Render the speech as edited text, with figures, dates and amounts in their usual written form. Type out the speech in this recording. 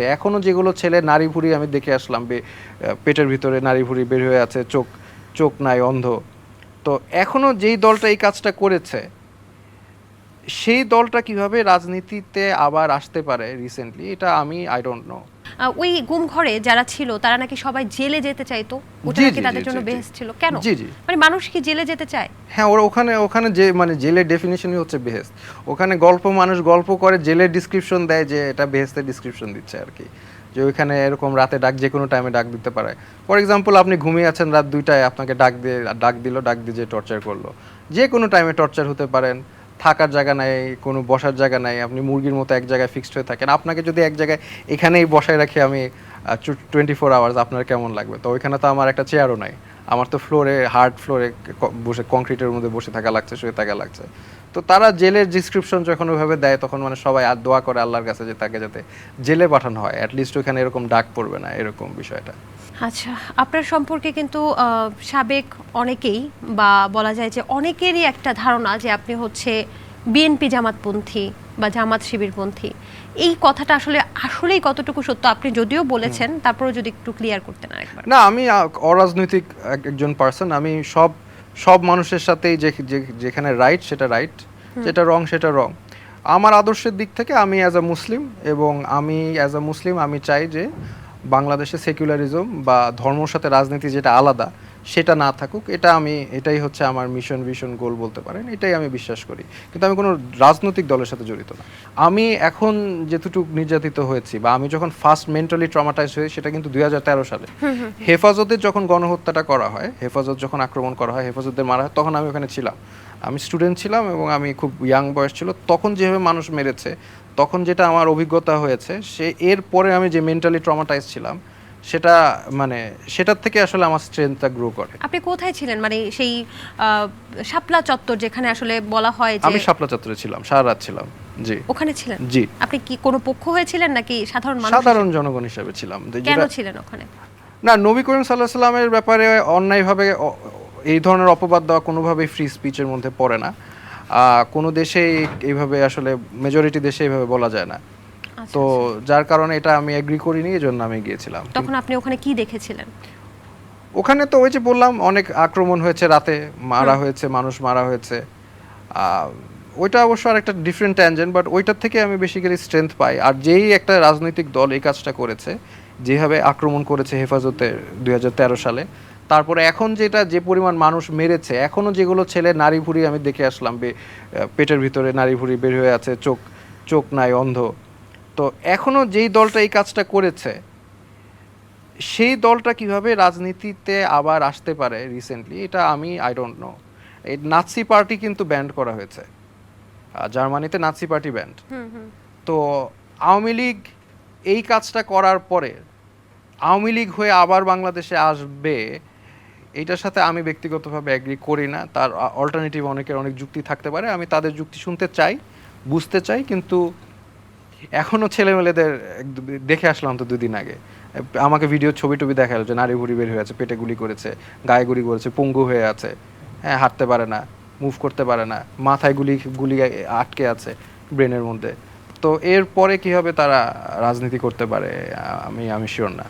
এখনো যেগুলো ছেলে নাড়ি ভুঁড়ি আমি দেখে আসলাম পেটের ভিতরে নাড়ি ভুঁড়ি বের হয়ে আছে, চোখ চোখ নাই, অন্ধ। তো এখনো যেই দলটা এই কাজটা করেছে সেই দলটা কিভাবে রাজনীতিতে আবার আসতে পারে রিসেন্টলি, এটা আমি আই ডোন্ট নো। ওই গুম ঘরে যারা ছিল তারা নাকি সবাই জেলে যেতে চাইতো, ওটা জি নাকি জি তাদের জি জন্য জি বেহেশত ছিল। কেন? জি জি মানে মানুষ কি জেলে যেতে চায়? হ্যাঁ, ওরা ওখানে ওখানে যে মানে জেলের ডেফিনেশনই হচ্ছে বেহেস্ত। ওখানে মানুষ গল্প করে, জেলের ডিসক্রিপশন দেয় যে এটা বেহেস্তের ডিসক্রিপশন দিচ্ছে আর কি, যে ওইখানে এরকম রাতে ডাক, যে কোনো টাইমে ডাক দিতে পারে। ফর এক্সাম্পল, আপনি ঘুমিয়ে আছেন রাত 2টায়, আপনাকে ডাক দিয়ে যে টর্চার করলো। যে কোনো টাইমে টর্চার হতে পারেন, থাকার জায়গা নাই, কোনো বসার জায়গা নাই, আপনি মুরগির মতো এক জায়গায় ফিক্সড হয়ে থাকেন। আপনাকে যদি এক জায়গায় এখানেই বসায় রাখি আমি 24 আওয়ার্স, আপনার কেমন লাগবে? তো ওইখানে তো আমার একটা চেয়ারও নাই, আমার তো হার্ড ফ্লোরে বসে কংক্রিটের মধ্যে বসে থাকা লাগছে, শুয়ে থাকা লাগছে। তো তারা জেলের ডিসক্রিপশন যখন ওইভাবে দেয়, তখন মানে সবাই আর দোয়া করে আল্লাহর কাছে যে তাকে যাতে জেলে পাঠানো হয়, অ্যাটলিস্ট ওইখানে এরকম ডাক পড়বে না, এরকম বিষয়টা। আচ্ছা, আপনার সম্পর্কে কিন্তু সাবেক অনেকেই, বা বলা যায় যে অনেকেরই একটা ধারণা যে আপনি হচ্ছে বিএনপি জামাতপন্থী বা জামাত শিবিরপন্থী। এই কথাটা আসলেই কতটুকু সত্য? আপনি যদিও বলেছেন, তারপরেও যদি একটু ক্লিয়ার করতেন আরেকবার। না, আমি অরাজনৈতিক একজন পার্সন। আমি সব সব মানুষের সাথেই যেখানে রাইট সেটা রাইট, যেটা রং সেটা রং। আমার আদর্শের দিক থেকে আমি অ্যাজ আ মুসলিম, এবং আমি অ্যাজ আ মুসলিম আমি চাই যে বাংলাদেশে সেকুলারিজম বা ধর্মর সাথে রাজনীতি যেটা আলাদা সেটা না থাকুক। এটাই হচ্ছে আমার মিশন, ভিশন, গোল বলতে পারেন। এটাই আমি বিশ্বাস করি, কিন্তু আমি কোনো রাজনৈতিক দলের সাথে জড়িত না। আমি এখন যেটুকু নির্যাতিত হয়েছি, বা আমি যখন ফার্স্ট মেন্টালি ট্রমাটাইজ হই, সেটা কিন্তু 2013 সালে হেফাজতের যখন গণহত্যাটা করা হয়, হেফাজত যখন আক্রমণ করা হয়, হেফাজতদের মারা হয়, তখন আমি ওখানে ছিলাম। আমি স্টুডেন্ট ছিলাম এবং আমি খুব ইয়াং বয়স ছিল তখন। যেভাবে মানুষ মেরেছে, তখন যেটা আমার অভিজ্ঞতা হয়েছে, এর পরে আমি যে মেন্টালি ট্রমাটাইজ ছিলাম, সেটা মানে সেটার থেকে আসলে আমার স্ট্রেংথটা গ্রো করে। আপনি কোথায় ছিলেন? মানে সেই শাপলা চত্বর যেখানে আসলে বলা হয় যে, আমি শাপলা চত্বরে ছিলাম, সারা রাত ছিলাম। জি ওখানে ছিলেন? জি। আপনি কি কোনো পক্ষ হয়েছিলেন নাকি সাধারণ মানুষ? সাধারণ জনগণ হিসেবে ছিলাম। কেন ছিলেন ওখানে? না, নবী করিম সাল্লাহ সাল্লামের ব্যাপারে অন্যায়ভাবে এই ধরনের অপবাদ দেওয়া কোনোভাবেই ফ্রি স্পিচের মধ্যে পড়ে না। কোনো দেশেই এইভাবে আসলে, মেজরিটি দেশে এইভাবে বলা যায় না। আচ্ছা, তো আচ্ছা। যার কারণে এটা আমি এগ্রি করিনি, এজন্য আমি গিয়েছিলাম। তখন আপনি ওখানে কি দেখেছিলেন? ওখানে তো ওই যে বললাম, অনেক আক্রমণ হয়েছে, রাতে মারা হয়েছে, মানুষ মারা হয়েছে। ওইটা অবশ্য আর একটা ডিফারেন্ট ট্যানজেন্ট, বাট ওইটার থেকে আমি বেসিক্যালি স্ট্রেংথ পাই। আর যেই একটা রাজনৈতিক দল এই কাজটা করেছে, যেভাবে আক্রমণ করেছে হেফাজতে 2013 সালে, তারপরে এখন যে পরিমাণ মানুষ মেরেছে, এখনো যেগুলো ছেলে নাড়ি ভুঁড়ি আমি দেখে আসলাম, পেটের ভিতরে নাড়ি ভুঁড়ি বের হয়ে আছে, চোখ চোখ নাই, অন্ধ। তো এখনো যেই দলটা এই কাজটা করেছে সেই দলটা কিভাবে রাজনীতিতে আবার আসতে পারে রিসেন্টলি, এটা আমি আই ডোন্ট নো। এই নাৎসি পার্টি কিন্তু ব্যান্ড করা হয়েছে, জার্মানিতে নাৎসি পার্টি ব্যান্ড। তো আওয়ামী লীগ এই কাজটা করার পরে আওয়ামী লীগ হয়ে আবার বাংলাদেশে আসবে, এইটার সাথে আমি ব্যক্তিগতভাবে এগ্রি করি না। তার অল্টারনেটিভ অনেক যুক্তি থাকতে পারে, আমি তাদের যুক্তি শুনতে চাই, বুঝতে চাই, কিন্তু এখনও ছেলেমেয়েদের দেখে আসলাম তো 2 দিন আগে, আমাকে ভিডিও ছবি টবি দেখালো যে নাড়ি ভুড়ি বের হয়ে আছে, পেটে গুলি করেছে, গায়ে গুলি করেছে, পঙ্গু হয়ে আছে, হ্যাঁ, হাঁটতে পারে না, মুভ করতে পারে না, মাথায় গুলি গুলি আটকে আছে ব্রেনের মধ্যে। তো এর পরে কীভাবে তারা রাজনীতি করতে পারে, আমি শিওর না।